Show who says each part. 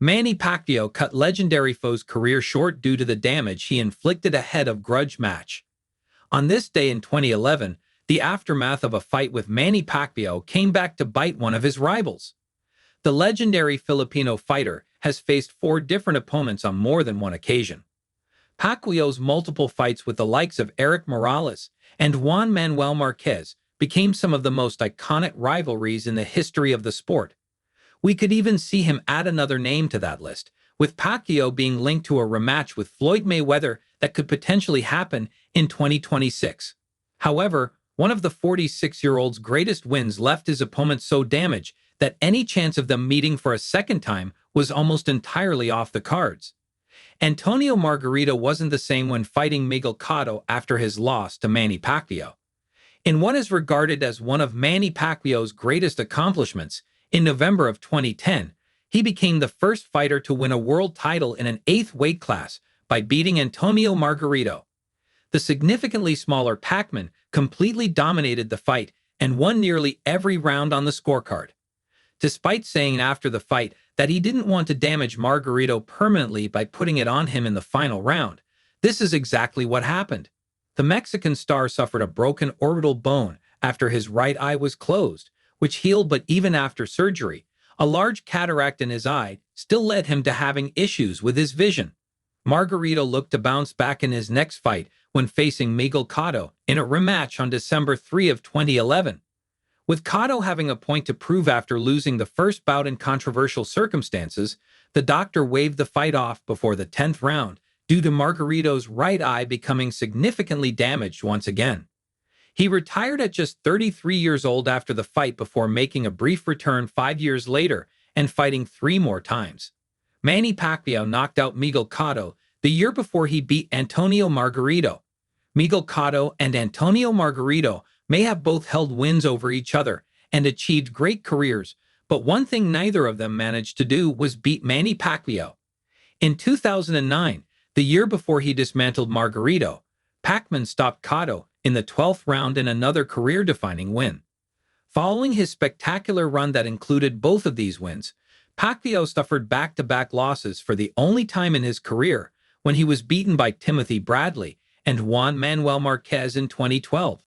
Speaker 1: Manny Pacquiao cut legendary foe's career short due to the damage he inflicted ahead of grudge match. On this day in 2011, the aftermath of a fight with Manny Pacquiao came back to bite one of his rivals. The legendary Filipino fighter has faced 4 different opponents on more than one occasion. Pacquiao's multiple fights with the likes of Erik and Juan Manuel Marquez became some of the most iconic rivalries in the history of the sport. We could even see him add another name to that list, with Pacquiao being linked to a rematch with Floyd Mayweather that could potentially happen in 2026. However, one of the 46-year-old's greatest wins left his opponent so damaged that any chance of them meeting for a second time was almost entirely off the cards. Antonio Margarito wasn't the same when fighting Miguel Cotto after his loss to Manny Pacquiao. In what is regarded as one of Manny Pacquiao's greatest accomplishments, in November of 2010, he became the first fighter to win a world title in an 8th weight class by beating Antonio Margarito. The significantly smaller Pacman completely dominated the fight and won nearly every round on the scorecard. Despite saying after the fight that he didn't want to damage Margarito permanently by putting it on him in the final round, this is exactly what happened. The Mexican star suffered a broken orbital bone after his right eye was closed, which healed, but even after surgery, a large cataract in his eye still led him to having issues with his vision. Margarito looked to bounce back in his next fight when facing Miguel Cotto in a rematch on December 3 of 2011. With Cotto having a point to prove after losing the first bout in controversial circumstances, the doctor waved the fight off before the 10th round due to Margarito's right eye becoming significantly damaged once again. He retired at just 33 years old after the fight before making a brief return 5 years later and fighting 3 more times. Manny Pacquiao knocked out Miguel Cotto the year before he beat Antonio Margarito. Miguel Cotto and Antonio Margarito may have both held wins over each other and achieved great careers, but one thing neither of them managed to do was beat Manny Pacquiao. In 2009, the year before he dismantled Margarito, Pacman stopped Cotto in the 12th round in another career-defining win. Following his spectacular run that included both of these wins, Pacquiao suffered back-to-back losses for the only time in his career when he was beaten by Timothy Bradley and Juan Manuel Marquez in 2012.